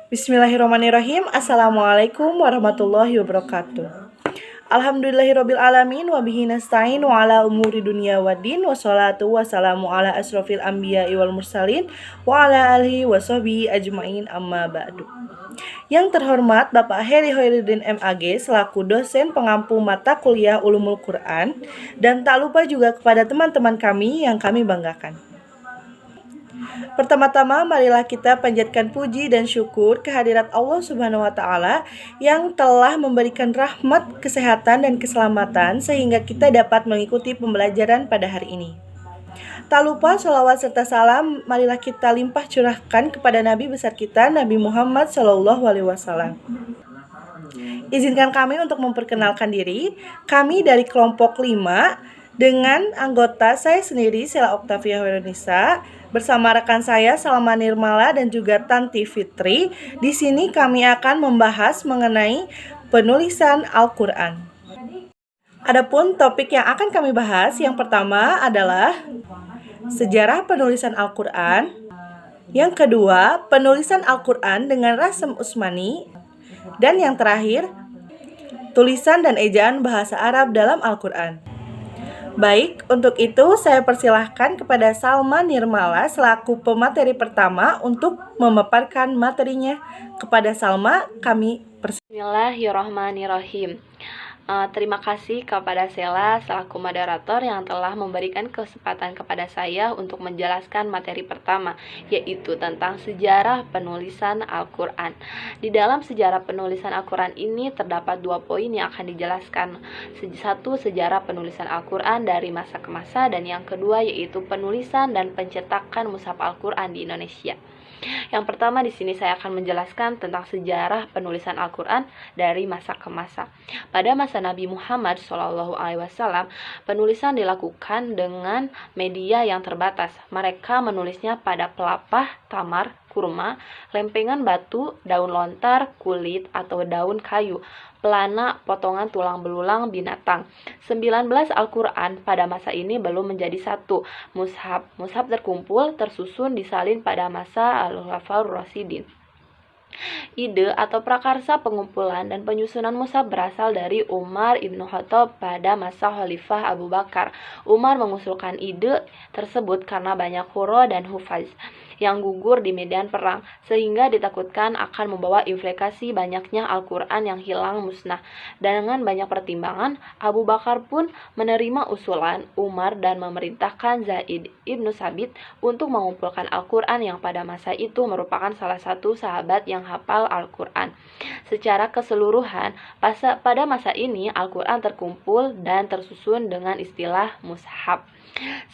Bismillahirrahmanirrahim. Assalamualaikum warahmatullahi wabarakatuh. Alhamdulillahirabbil alamin wa bihi nasta'in wa ala umuri dunya waddin wassalatu wassalamu ala asrofil anbiya'i wal mursalin wa ala alihi wa sahbihi ajmain amma ba'du. Yang terhormat Bapak Heri Hoirudin MAG selaku dosen pengampu mata kuliah Ulumul Quran, dan tak lupa juga kepada teman-teman kami yang kami banggakan. Pertama-tama marilah kita panjatkan puji dan syukur kehadirat Allah Subhanahu wa taala yang telah memberikan rahmat, kesehatan dan keselamatan sehingga kita dapat mengikuti pembelajaran pada hari ini. Tak lupa sholawat serta salam marilah kita limpah curahkan kepada Nabi besar kita Nabi Muhammad SAW. Izinkan kami untuk memperkenalkan diri. Kami dari kelompok 5 dengan anggota saya sendiri, Sela Oktavia Hoirunisa, bersama rekan saya Salma Nirmala dan juga Tanti Fitri. Di sini kami akan membahas mengenai penulisan Al-Quran. Adapun topik yang akan kami bahas yang pertama adalah sejarah penulisan Al-Quran. Yang kedua, penulisan Al-Quran dengan rasem Utsmani. Dan yang terakhir, tulisan dan ejaan bahasa Arab dalam Al-Quran. Baik, untuk itu saya persilahkan kepada Salma Nirmala selaku pemateri pertama untuk memaparkan materinya. Kepada Salma, kami persilahkan. Bismillahirrahmanirrahim. Terima kasih kepada Sela selaku moderator yang telah memberikan kesempatan kepada saya untuk menjelaskan materi pertama, yaitu tentang sejarah penulisan Al-Quran. Di dalam sejarah penulisan Al-Quran ini terdapat 2 poin yang akan dijelaskan. Satu, sejarah penulisan Al-Quran dari masa ke masa, dan yang kedua yaitu penulisan dan pencetakan mushaf Al-Quran di Indonesia. Yang pertama di sini saya akan menjelaskan tentang sejarah penulisan Al-Quran dari masa ke masa. Pada masa Nabi Muhammad SAW, penulisan dilakukan dengan media yang terbatas. Mereka menulisnya pada pelapah, tamar, kurma, lempengan batu, daun lontar, kulit atau daun kayu, pelana, potongan tulang belulang binatang. 19 Al-Quran pada masa ini belum menjadi satu mushaf. Mushaf terkumpul, tersusun, disalin pada masa Al-Khulafaur Rasyidin. Ide atau prakarsa pengumpulan dan penyusunan mushaf berasal dari Umar Ibn Khattab pada masa Khalifah Abu Bakar. Umar mengusulkan ide tersebut karena banyak qurra dan hufaz yang gugur di medan perang, sehingga ditakutkan akan membawa implikasi banyaknya Al-Quran yang hilang musnah. Dengan banyak pertimbangan, Abu Bakar pun menerima usulan Umar dan memerintahkan Zaid ibnu Sabit untuk mengumpulkan Al-Quran yang pada masa itu merupakan salah satu sahabat yang hafal Al-Quran. Secara keseluruhan, pada masa ini Al-Quran terkumpul dan tersusun dengan istilah mushaf.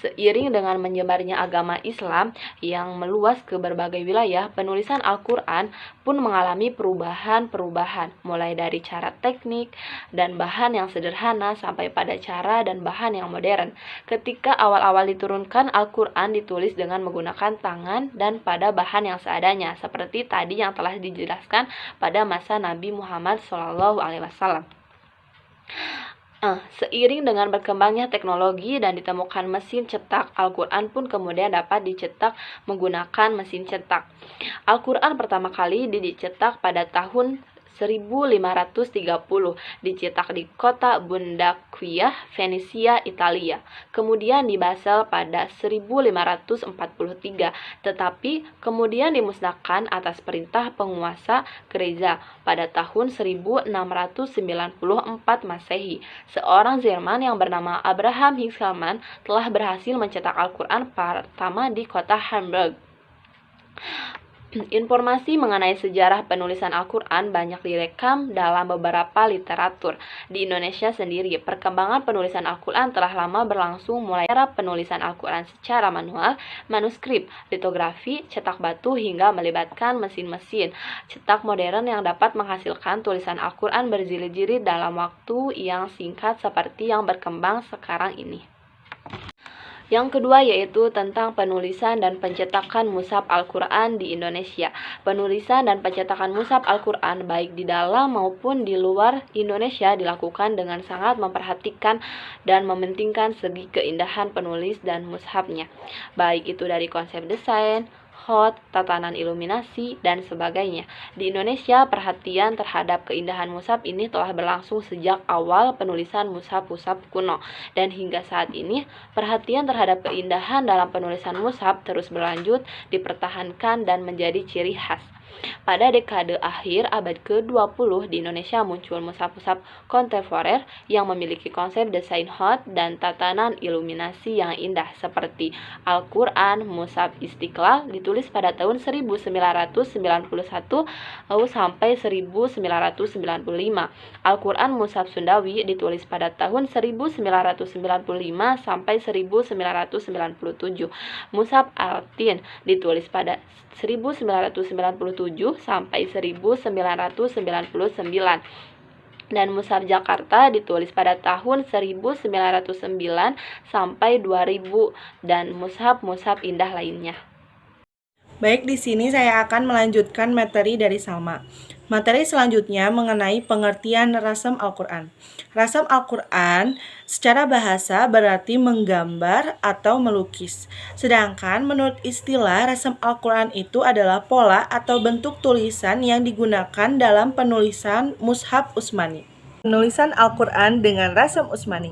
Seiring dengan menyebarnya agama Islam yang meluas ke berbagai wilayah, penulisan Al-Quran pun mengalami perubahan-perubahan, mulai dari cara teknik dan bahan yang sederhana sampai pada cara dan bahan yang modern. Ketika awal-awal diturunkan, Al-Quran ditulis dengan menggunakan tangan dan pada bahan yang seadanya, seperti tadi yang telah dijelaskan pada masa Nabi Muhammad SAW. Seiring dengan berkembangnya teknologi dan ditemukan mesin cetak, Al-Quran pun kemudian dapat dicetak menggunakan mesin cetak. Al-Quran pertama kali dicetak pada tahun 1530, dicetak di kota Bundakiyah, Venesia, Italia. Kemudian di Basel pada 1543, tetapi kemudian dimusnahkan atas perintah penguasa gereja pada tahun 1694 Masehi. Seorang Jerman yang bernama Abraham Hickelmann telah berhasil mencetak Al-Quran pertama di kota Hamburg. Informasi mengenai sejarah penulisan Al-Quran banyak direkam dalam beberapa literatur. Di Indonesia sendiri, perkembangan penulisan Al-Quran telah lama berlangsung, mulai era penulisan Al-Quran secara manual, manuskrip, litografi, cetak batu, hingga melibatkan mesin-mesin cetak modern yang dapat menghasilkan tulisan Al-Quran berjilid-jilid dalam waktu yang singkat seperti yang berkembang sekarang ini. Yang kedua yaitu tentang penulisan dan pencetakan mushaf Al-Quran di Indonesia. Penulisan dan pencetakan mushaf Al-Quran baik di dalam maupun di luar Indonesia dilakukan dengan sangat memperhatikan dan mementingkan segi keindahan penulis dan mushafnya, baik itu dari konsep desain, hot, tatanan iluminasi, dan sebagainya. Di Indonesia, perhatian terhadap keindahan mushaf ini telah berlangsung sejak awal penulisan mushaf-mushaf kuno, dan hingga saat ini perhatian terhadap keindahan dalam penulisan mushaf terus berlanjut, dipertahankan, dan menjadi ciri khas. Pada dekade akhir abad ke-20 di Indonesia muncul mushaf-mushaf kontemporer yang memiliki konsep desain hot dan tatanan iluminasi yang indah seperti Al-Quran Mushaf Istiqlal ditulis pada tahun 1991 sampai 1995. Al-Quran Mushaf Sundawi ditulis pada tahun 1995 sampai 1997. Mushaf Al-Tin ditulis pada 1997 sampai 1999 dan Mushaf Jakarta ditulis pada tahun 1909 sampai 2000 dan mushaf-mushaf indah lainnya. Baik, di sini saya akan melanjutkan materi dari Salma. Materi selanjutnya mengenai pengertian rasam Al-Quran. Rasam Al-Quran secara bahasa berarti menggambar atau melukis. Sedangkan menurut istilah rasam Al-Quran itu adalah pola atau bentuk tulisan yang digunakan dalam penulisan Mushaf Utsmani. Penulisan Al-Quran dengan rasam Utsmani.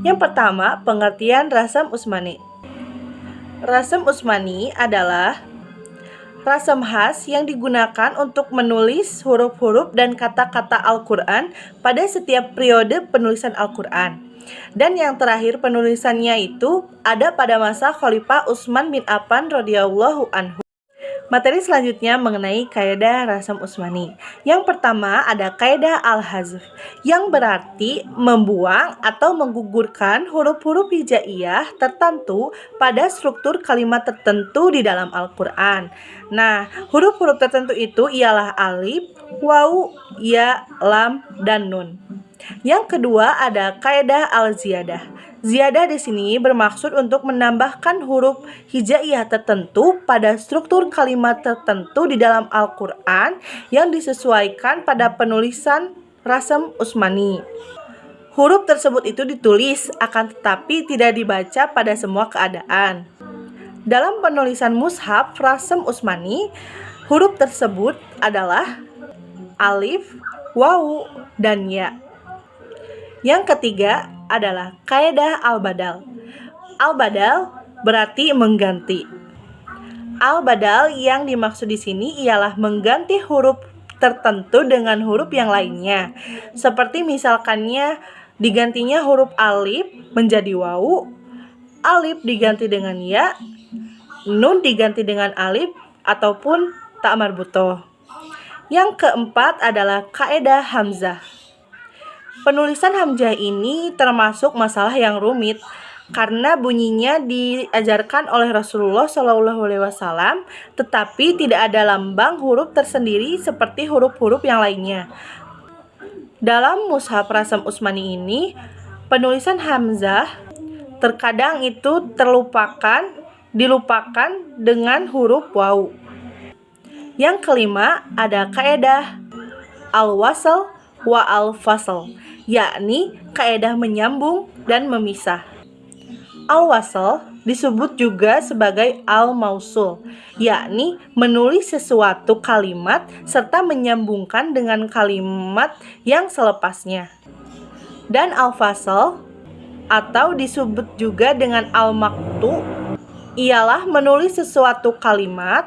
Yang pertama, pengertian rasam Utsmani. Rasam Utsmani adalah rasam khas yang digunakan untuk menulis huruf-huruf dan kata-kata Al-Quran pada setiap periode penulisan Al-Quran. Dan yang terakhir penulisannya itu ada pada masa Khalifah Utsman bin Affan radhiyallahu anhu. Materi selanjutnya mengenai kaidah rasam Utsmani. Yang pertama ada kaidah al-hazf yang berarti membuang atau menggugurkan huruf-huruf hijaiyah tertentu pada struktur kalimat tertentu di dalam Al-Quran. Nah, huruf-huruf tertentu itu ialah alif, waw, ya, lam, dan nun. Yang kedua ada kaidah al-ziyadah. Ziyadah di sini bermaksud untuk menambahkan huruf hijaiyah tertentu pada struktur kalimat tertentu di dalam Al-Quran yang disesuaikan pada penulisan rasam Utsmani. Huruf tersebut itu ditulis akan tetapi tidak dibaca pada semua keadaan. Dalam penulisan mushaf rasam Utsmani, huruf tersebut adalah alif, waw, dan ya. Yang ketiga adalah kaidah al-badal. Al-badal berarti mengganti. Al-badal yang dimaksud di sini ialah mengganti huruf tertentu dengan huruf yang lainnya. Seperti misalkannya digantinya huruf alif menjadi waw, alif diganti dengan ya, nun diganti dengan alif ataupun ta marbutoh. Yang keempat adalah kaidah hamzah. Penulisan hamzah ini termasuk masalah yang rumit karena bunyinya diajarkan oleh Rasulullah SAW, tetapi tidak ada lambang huruf tersendiri seperti huruf-huruf yang lainnya. Dalam mushaf rasam Utsmani ini, penulisan hamzah terkadang itu dilupakan dengan huruf waw. Yang kelima ada kaidah al-wasl wa al-fasl, yakni kaidah menyambung dan memisah. Al-wasl disebut juga sebagai al-mausul, yakni menulis sesuatu kalimat serta menyambungkan dengan kalimat yang selepasnya. Dan al-fasl atau disebut juga dengan al-maqtu ialah menulis sesuatu kalimat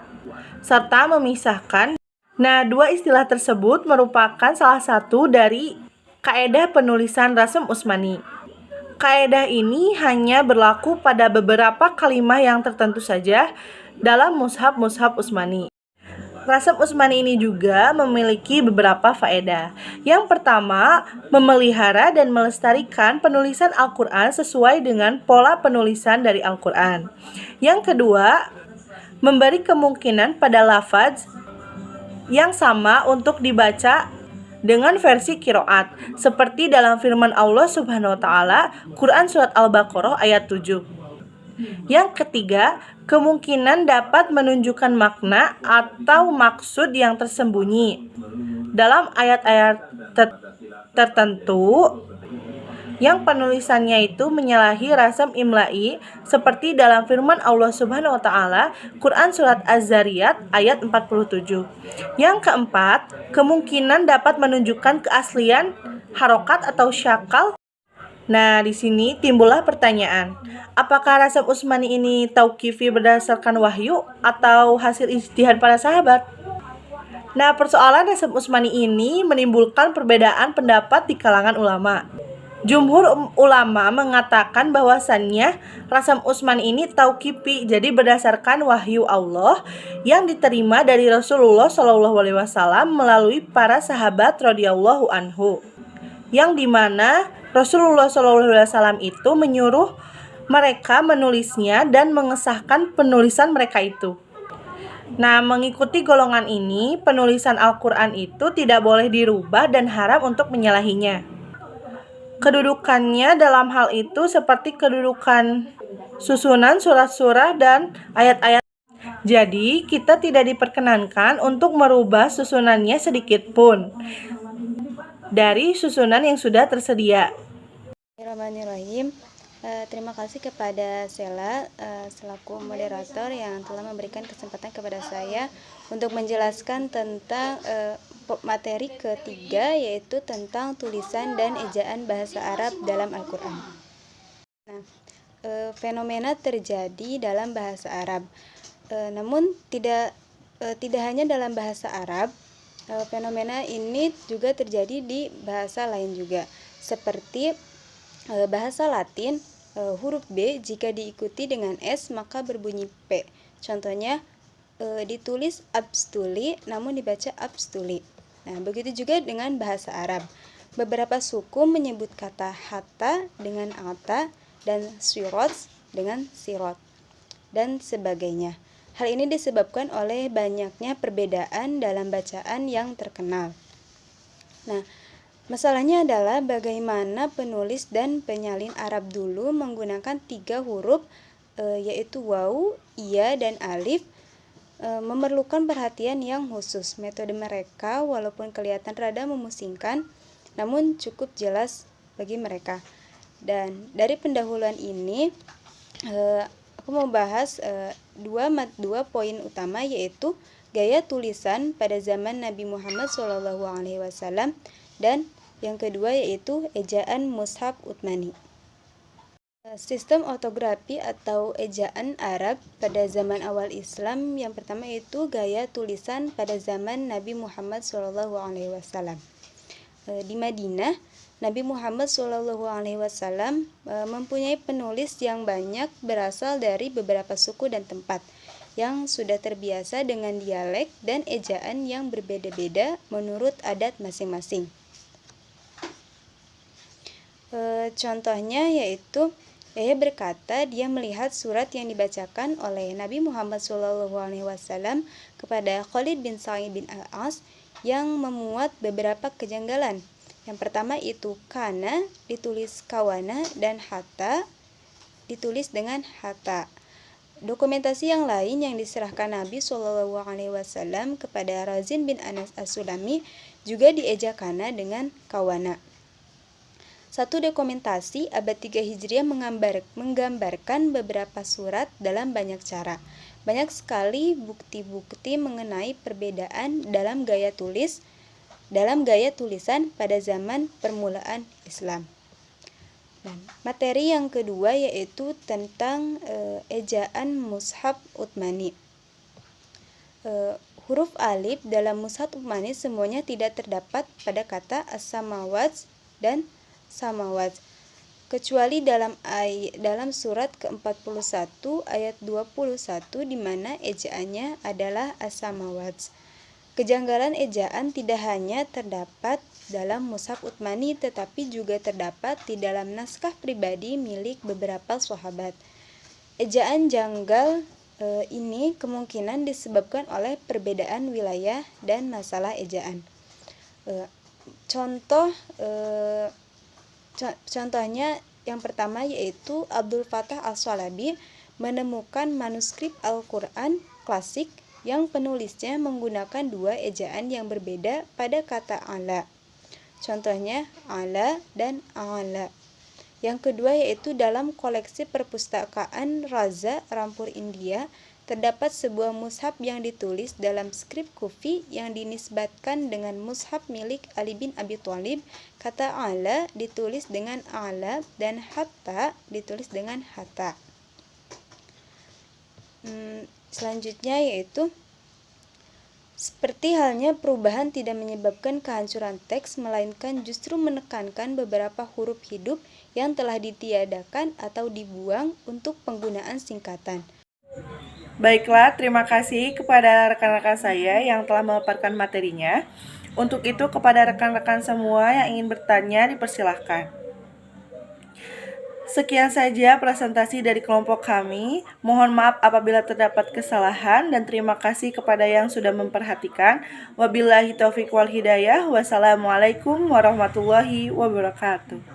serta memisahkan. Nah, dua istilah tersebut merupakan salah satu dari kaidah penulisan rasam Utsmani. Kaidah ini hanya berlaku pada beberapa kalimat yang tertentu saja dalam mushaf-mushaf Utsmani. Rasam Utsmani ini juga memiliki beberapa faedah. Yang pertama, memelihara dan melestarikan penulisan Al-Quran sesuai dengan pola penulisan dari Al-Quran. Yang kedua, memberi kemungkinan pada lafaz yang sama untuk dibaca dengan versi qiraat, seperti dalam firman Allah Subhanahu wa taala, Quran surat Al-Baqarah ayat 7. Yang ketiga, kemungkinan dapat menunjukkan makna atau maksud yang tersembunyi dalam ayat-ayat tertentu yang penulisannya itu menyalahi rasam imla'i seperti dalam firman Allah Subhanahu wa taala Quran surat Az-Zariyat ayat 47. Yang keempat, kemungkinan dapat menunjukkan keaslian harokat atau syakal. Nah, di sini timbullah pertanyaan, apakah rasam Utsmani ini tauqifi berdasarkan wahyu atau hasil ijtihad para sahabat? Nah, persoalan rasam Utsmani ini menimbulkan perbedaan pendapat di kalangan ulama. Jumhur ulama mengatakan bahwasannya rasam Utsmani ini tauqifi, jadi berdasarkan wahyu Allah yang diterima dari Rasulullah SAW melalui para sahabat radhiyallahu anhu, yang dimana Rasulullah SAW itu menyuruh mereka menulisnya dan mengesahkan penulisan mereka itu. Nah, mengikuti golongan ini, penulisan Al-Quran itu tidak boleh dirubah dan haram untuk menyalahinya. Kedudukannya dalam hal itu seperti kedudukan susunan surat-surah dan ayat-ayat. Jadi, kita tidak diperkenankan untuk merubah susunannya sedikit pun dari susunan yang sudah tersedia. Bismillahirrahmanirrahim. Terima kasih kepada Sela selaku moderator yang telah memberikan kesempatan kepada saya untuk menjelaskan tentang materi ketiga, yaitu tentang tulisan dan ejaan bahasa Arab dalam Al-Quran. Nah, fenomena terjadi dalam bahasa Arab, namun tidak hanya dalam bahasa Arab. Fenomena ini juga terjadi di bahasa lain juga, seperti bahasa Latin. Huruf B jika diikuti dengan S maka berbunyi P. Contohnya ditulis abstuli namun dibaca abstuli. Nah, begitu juga dengan bahasa Arab. Beberapa suku menyebut kata hatta dengan ata dan sirot dengan sirot dan sebagainya. Hal ini disebabkan oleh banyaknya perbedaan dalam bacaan yang terkenal. Nah, masalahnya adalah bagaimana penulis dan penyalin Arab dulu menggunakan 3 huruf yaitu waw, iya, dan alif memerlukan perhatian yang khusus. Metode mereka walaupun kelihatan rada memusingkan, namun cukup jelas bagi mereka. Dan dari pendahuluan ini aku mau bahas dua poin utama, yaitu gaya tulisan pada zaman Nabi Muhammad SAW dan yang kedua yaitu ejaan mushaf Utsmani. Sistem ortografi atau ejaan Arab pada zaman awal Islam, yang pertama itu gaya tulisan pada zaman Nabi Muhammad SAW. Di Madinah, Nabi Muhammad SAW mempunyai penulis yang banyak berasal dari beberapa suku dan tempat yang sudah terbiasa dengan dialek dan ejaan yang berbeda-beda menurut adat masing-masing. Contohnya yaitu Yahya berkata dia melihat surat yang dibacakan oleh Nabi Muhammad SAW kepada Khalid bin Sa'id bin Al-As yang memuat beberapa kejanggalan. Yang pertama itu kana ditulis kawana dan hatta ditulis dengan hatta. Dokumentasi yang lain yang diserahkan Nabi SAW kepada Razin bin Anas As-Sulami juga diejakana dengan kawana. Satu dokumentasi abad 3 Hijriah menggambarkan beberapa surat dalam banyak cara. Banyak sekali bukti-bukti mengenai perbedaan dalam gaya tulisan pada zaman permulaan Islam. Dan materi yang kedua yaitu tentang ejaan mushaf Utsmani. Huruf alif dalam mushaf Utsmani semuanya tidak terdapat pada kata as-samawat dan samawat, kecuali dalam surat ke-41 ayat 21 di mana ejaannya adalah as-samawat. Kejanggalan ejaan tidak hanya terdapat dalam mushaf Utsmani tetapi juga terdapat di dalam naskah pribadi milik beberapa sahabat. Ejaan janggal ini kemungkinan disebabkan oleh perbedaan wilayah dan masalah ejaan. Contohnya yang pertama yaitu Abdul Fattah As-Shalabi menemukan manuskrip Al-Quran klasik yang penulisnya menggunakan 2 ejaan yang berbeda pada kata ala. Contohnya ala dan ala. Yang kedua yaitu dalam koleksi perpustakaan Raza Rampur India terdapat sebuah mushaf yang ditulis dalam skrip Kufi yang dinisbatkan dengan mushaf milik Ali bin Abi Thalib. Kata ala ditulis dengan ala dan hatta ditulis dengan hatta. Selanjutnya yaitu seperti halnya perubahan tidak menyebabkan kehancuran teks, melainkan justru menekankan beberapa huruf hidup yang telah ditiadakan atau dibuang untuk penggunaan singkatan. Baiklah, terima kasih kepada rekan-rekan saya yang telah memaparkan materinya. Untuk itu, kepada rekan-rekan semua yang ingin bertanya, dipersilahkan. Sekian saja presentasi dari kelompok kami. Mohon maaf apabila terdapat kesalahan dan terima kasih kepada yang sudah memperhatikan. Wabillahi taufiq wal hidayah. Wassalamualaikum warahmatullahi wabarakatuh.